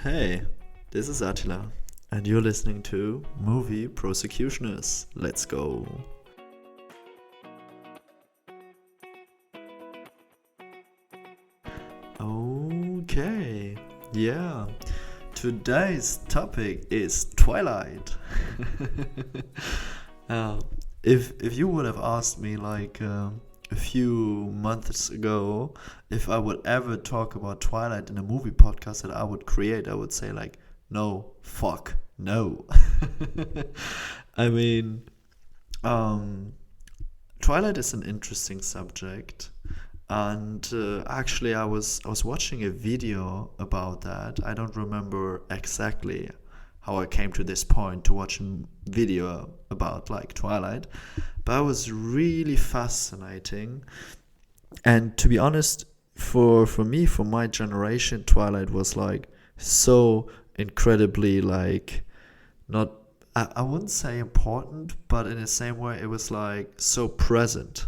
Hey, this is Attila, and you're listening to Movie Prosecutionists. Let's go. Okay, yeah. Today's topic is Twilight. uh, if you would have asked me a few months ago if I would ever talk about Twilight in a movie podcast that I would create, I would say no, fuck, no. I mean, um, Twilight is an interesting subject, and actually, I was watching a video about that. I don't remember exactly how I came to this point to watch a video about Twilight, but it was really fascinating. And to be honest, for me, for my generation, Twilight was so incredibly not, I wouldn't say important, but in the same way it was so present.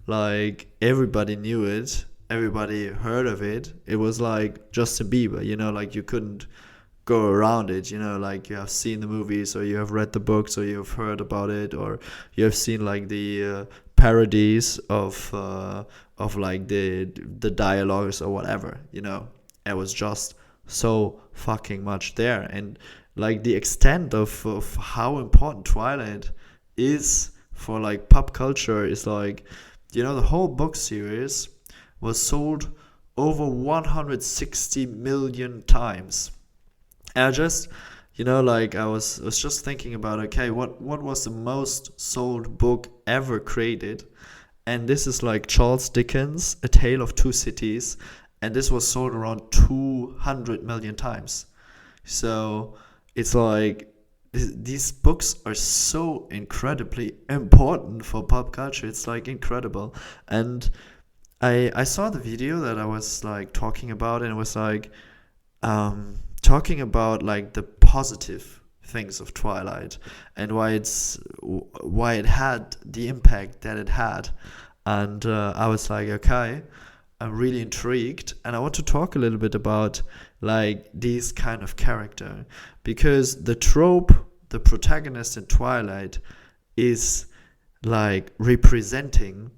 Everybody knew it, everybody heard of it. It was like Justin Bieber, you couldn't go around it, you have seen the movies, or you have read the books, or you have heard about it, or you have seen the parodies of the dialogues or whatever. It was just so fucking much there. And the extent of how important Twilight is for pop culture is the whole book series was sold over 160 million times. And I just, I was just thinking about, okay, what was the most sold book ever created? And this is Charles Dickens' A Tale of Two Cities, and this was sold around 200 million times. So it's these books are so incredibly important for pop culture. It's incredible. And I saw the video that I was talking about, and it was talking about the positive things of Twilight and why it had the impact that it had. And I was okay, I'm really intrigued, and I want to talk a little bit about these kind of character, because the trope, the protagonist in Twilight is representing,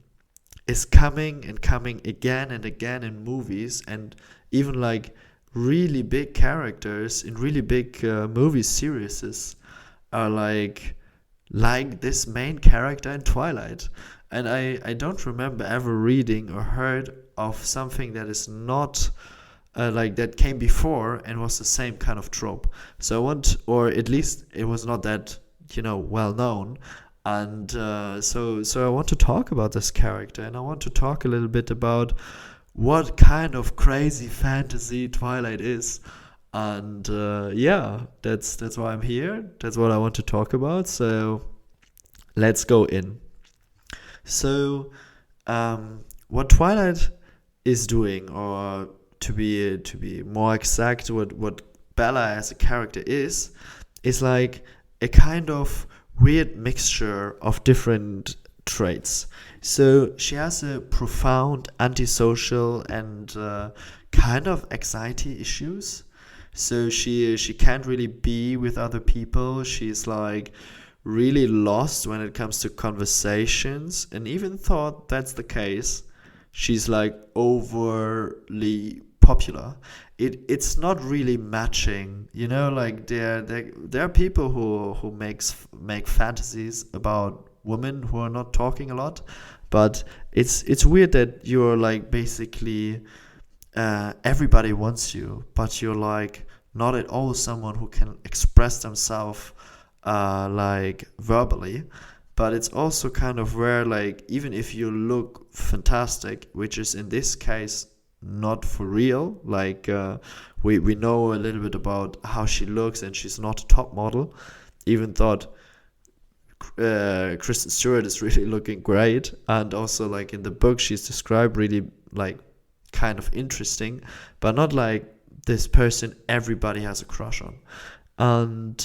is coming and coming again and again in movies, and even really big characters in really big movie series are this main character in Twilight. And I don't remember ever reading or heard of something that is not that came before and was the same kind of trope. Or at least it was not that well known. And so I want to talk about this character, and I want to talk a little bit about what kind of crazy fantasy Twilight is. And that's why I'm here. That's what I want to talk about. So let's go in. So what Twilight is doing, or to be more exact, what Bella as a character is a kind of weird mixture of different traits. So she has a profound antisocial and kind of anxiety issues. So she can't really be with other people. She's really lost when it comes to conversations, and even thought that's the case, she's overly popular. It's not really matching, there are people who make fantasies about women who are not talking a lot, but it's weird that you're basically everybody wants you, but you're not at all someone who can express themselves verbally. But it's also kind of rare, even if you look fantastic, which is in this case not for real. We know a little bit about how she looks, and she's not a top model. Even thought Kristen Stewart is really looking great, and also in the book she's described really kind of interesting, but not this person everybody has a crush on. And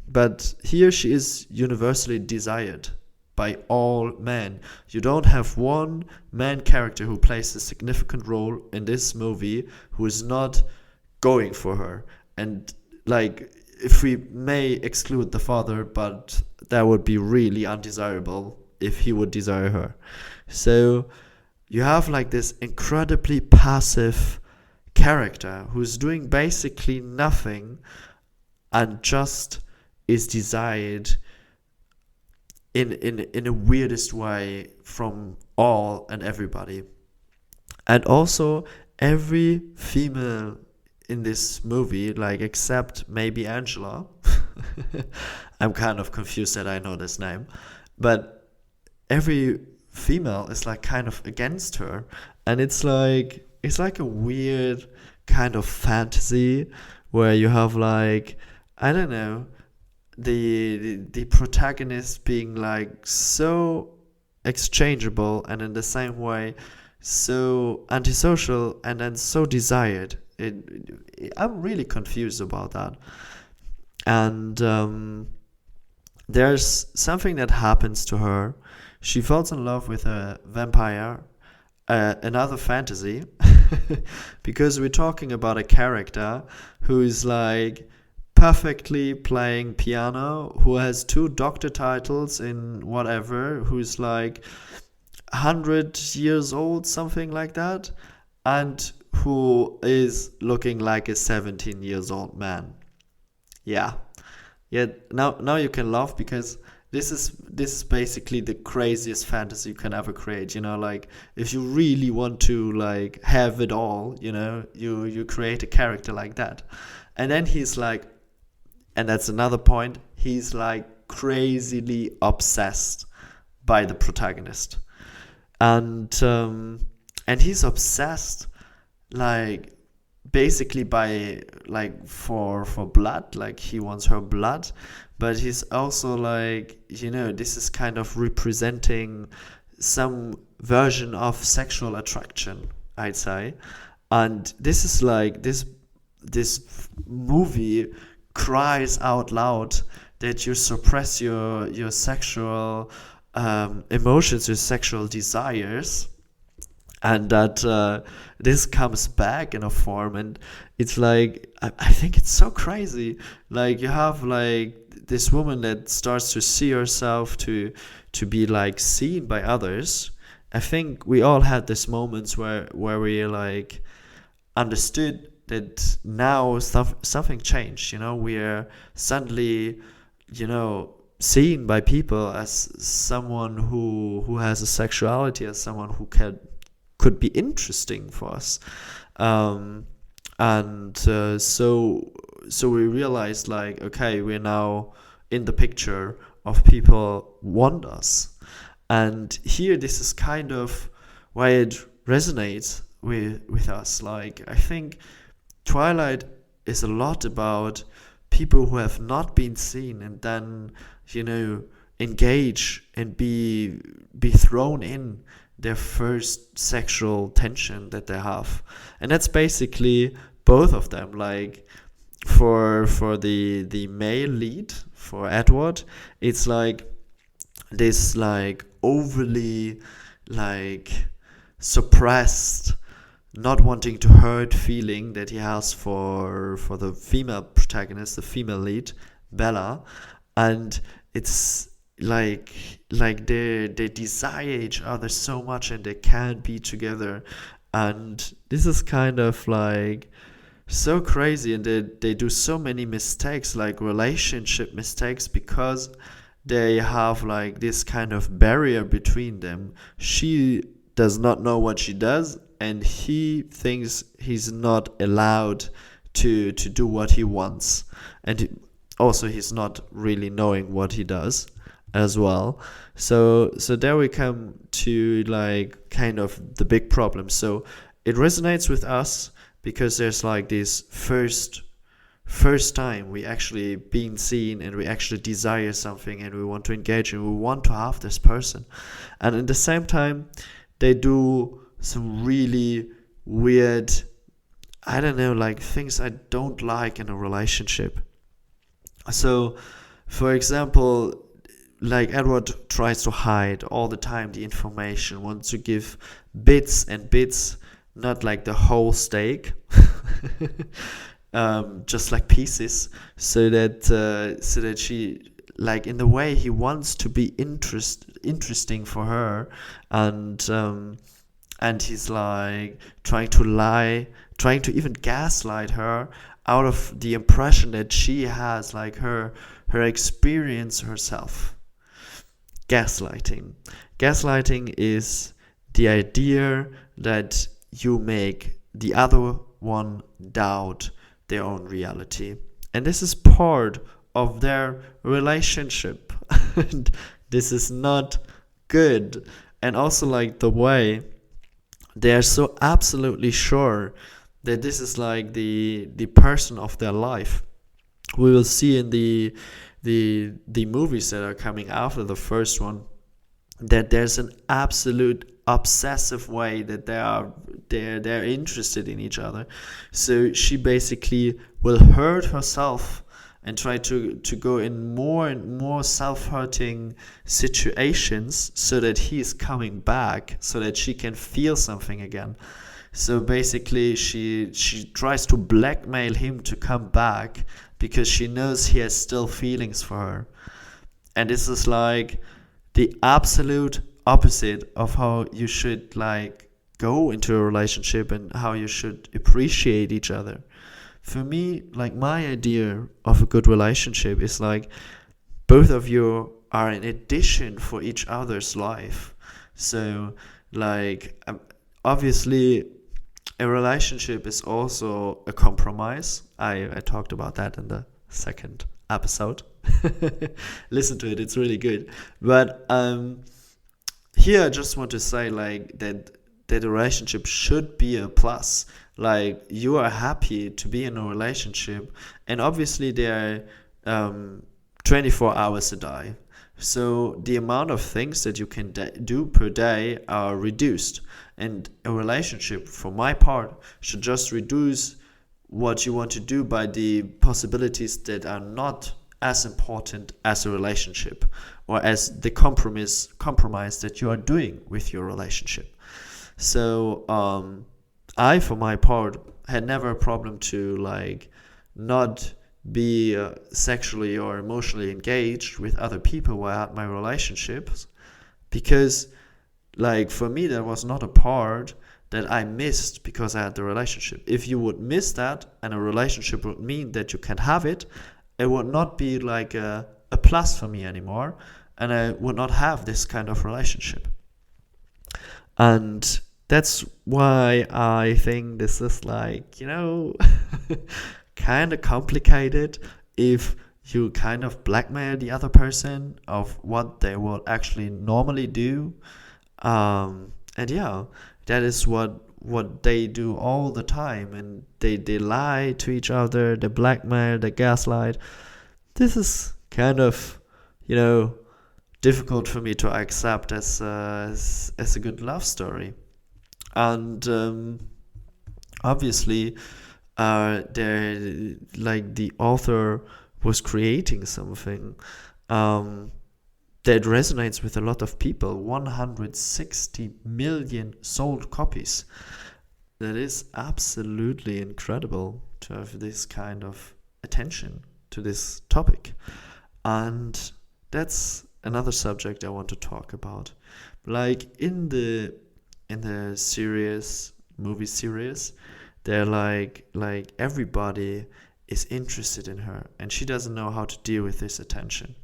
but here she is universally desired by all men. You don't have one man character who plays a significant role in this movie who is not going for her. and like if we may exclude the father, but that would be really undesirable if he would desire her. So you have like this incredibly passive character who's doing basically nothing and just is desired in a weirdest way from all and everybody. And also every female in this movie, like except maybe Angela, I'm kind of confused that I know this name, but every female is like kind of against her, and it's like a weird kind of fantasy where you have like, I don't know, the protagonist being like so exchangeable and in the same way so antisocial and then so desired. I'm really confused about that. And there's something that happens to her. She falls in love with a vampire, another fantasy, because we're talking about a character who's like perfectly playing piano, who has 2 doctor titles in whatever, who's like 100 years old, something like that, and who is looking like a 17 years old man. Yeah. Yeah, now you can laugh because this is basically the craziest fantasy you can ever create, like if you really want to like have it all, you create a character like that. And then he's like, and that's another point, he's like crazily obsessed by the protagonist. And he's obsessed like basically by like for blood, like he wants her blood, but he's also like, this is kind of representing some version of sexual attraction, I'd say. And this is like this movie cries out loud that you suppress your sexual emotions, your sexual desires, and that this comes back in a form. And it's like, I think it's so crazy. Like you have like this woman that starts to see herself to be like seen by others. I think we all had these moments where we like understood that now something changed. We're suddenly seen by people as someone who has a sexuality, as someone who could be interesting for us. So we realized like, okay, we're now in the picture of people want us. And here this is kind of why it resonates with us. Like I think Twilight is a lot about people who have not been seen and then engage and be thrown in their first sexual tension that they have. And that's basically both of them. Like for the male lead, for Edward, it's like this like overly like suppressed, not wanting to hurt feeling that he has for the female protagonist, the female lead, Bella. And it's like they desire each other so much and they can't be together. And this is kind of like so crazy, and they do so many mistakes, like relationship mistakes, because they have like this kind of barrier between them. She does not know what she does, and he thinks he's not allowed to do what he wants, and also he's not really knowing what he does as well. So there we come to like kind of the big problem. So it resonates with us because there's like this first time we actually being seen, and we actually desire something, and we want to engage, and we want to have this person. And at the same time, they do some really weird, I don't know, like things I don't like in a relationship. So, for example, like Edward tries to hide all the time the information, wants to give bits and bits, not like the whole steak. just like pieces, so that she, like, in the way he wants to be interesting for her, and he's like trying to even gaslight her out of the impression that she has, like, her experience herself. Gaslighting is the idea that you make the other one doubt their own reality, and this is part of their relationship. And this is not good. And also, like, the way they are so absolutely sure that this is like the person of their life. We will see in the movies that are coming after the first one that there's an absolute obsessive way that they're interested in each other. So she basically will hurt herself and try to go in more and more self-hurting situations so that he's coming back, so that she can feel something again. So basically she tries to blackmail him to come back because she knows he has still feelings for her. And this is like the absolute opposite of how you should, like, go into a relationship and how you should appreciate each other. For me, like, my idea of a good relationship is like both of you are an addition for each other's life. So, like, obviously a relationship is also a compromise. I talked about that in the second episode. Listen to it, it's really good. But here I just want to say, like, that a relationship should be a plus. Like, you are happy to be in a relationship, and obviously there are 24 hours a day, so the amount of things that you can do per day are reduced. And a relationship, for my part, should just reduce what you want to do by the possibilities that are not as important as a relationship, or as the compromise that you are doing with your relationship. So I, for my part, had never a problem to, like, not be sexually or emotionally engaged with other people while I had my relationships, because, like, for me, that was not a part that I missed because I had the relationship. If you would miss that and a relationship would mean that you can have it, it would not be like a plus for me anymore, and I would not have this kind of relationship. And that's why I think this is, like, kind of complicated if you kind of blackmail the other person of what they will actually normally do. And yeah, that is what they do all the time, and they lie to each other, they blackmail, they gaslight. This is kind of, difficult for me to accept as a good love story. And obviously, like, the author was creating something that resonates with a lot of people. 160 million sold copies. That is absolutely incredible to have this kind of attention to this topic. And that's another subject I want to talk about. Like, in the movie series, they're like everybody is interested in her, and she doesn't know how to deal with this attention.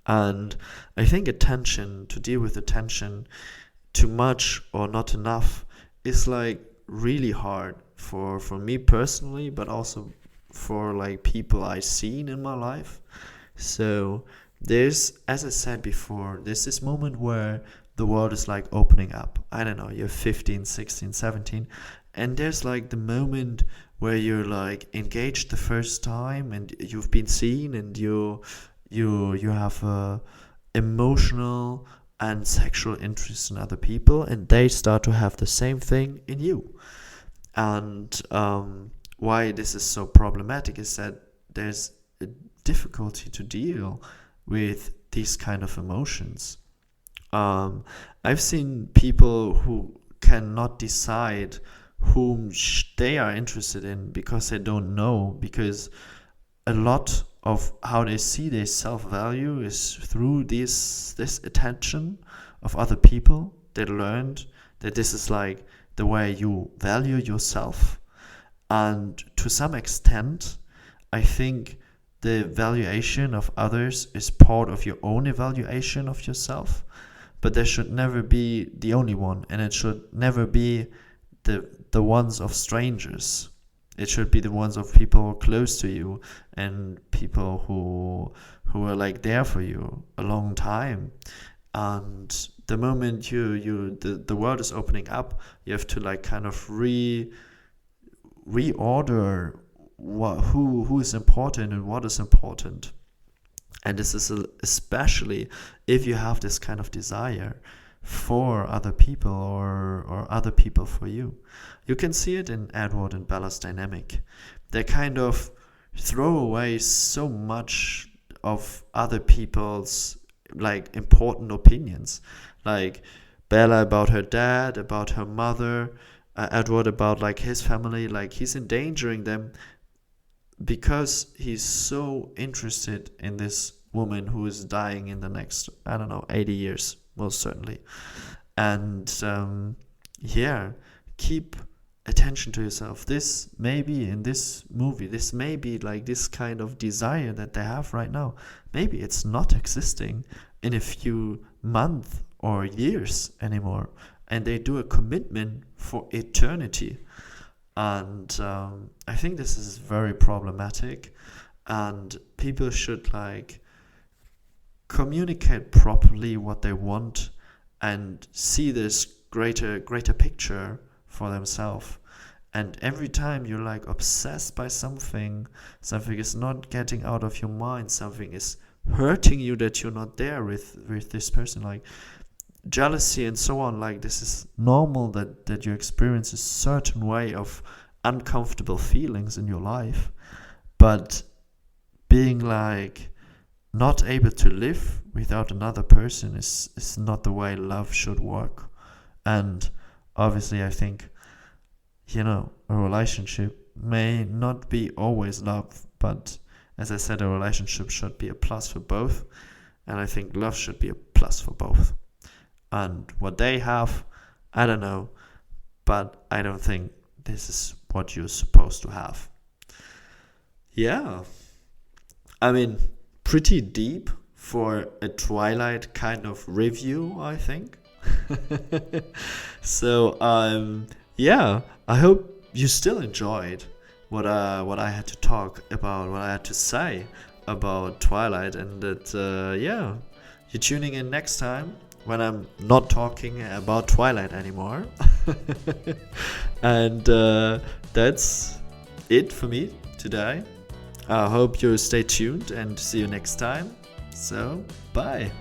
And I think to deal with attention, too much or not enough, is, like, really hard for me personally, but also for, like, people I've seen in my life. So there's, as I said before, there's this moment where the world is, like, opening up. I don't know, you're 15, 16, 17, and there's, like, the moment where you're, like, engaged the first time, and you've been seen, and you have a emotional and sexual interest in other people, and they start to have the same thing in you. And why this is so problematic is that there's a difficulty to deal with these kind of emotions. I've seen people who cannot decide whom they are interested in, because they don't know, because a lot of how they see their self-value is through this attention of other people. They learned that this is like the way you value yourself. And to some extent, I think the valuation of others is part of your own evaluation of yourself, but there should never be the only one, and it should never be the ones of strangers. It should be the ones of people close to you, and people who are like there for you a long time. And the moment the world is opening up, you have to like kind of reorder who is important and what is important. And this is especially if you have this kind of desire for other people, or other people for you. You can see it in Edward and Bella's dynamic. They kind of throw away so much of other people's like important opinions, like Bella about her dad, about her mother, Edward about like his family. Like he's endangering them because he's so interested in this woman who is dying in the next, I don't know, 80 years, most certainly. And keep attention to yourself. This may be in this movie, this may be like this kind of desire that they have right now. Maybe it's not existing in a few months or years anymore, and they do a commitment for eternity. And I think this is very problematic, and people should like communicate properly what they want and see this greater picture for themselves. And every time you're like obsessed by something is not getting out of your mind, something is hurting you that you're not there with this person, like jealousy and so on. Like this is normal that you experience a certain way of uncomfortable feelings in your life, but being like not able to live without another person is not the way love should work. And obviously I think, a relationship may not be always love, but as I said, a relationship should be a plus for both, and I think love should be a plus for both. And what they have, I don't know, but I don't think this is what you're supposed to have. Yeah, I mean, pretty deep for a Twilight kind of review, I think. So I hope you still enjoyed what I had to talk about, what I had to say about Twilight, and that you're tuning in next time when I'm not talking about Twilight anymore. And that's it for me today. I hope you stay tuned and see you next time. So, bye.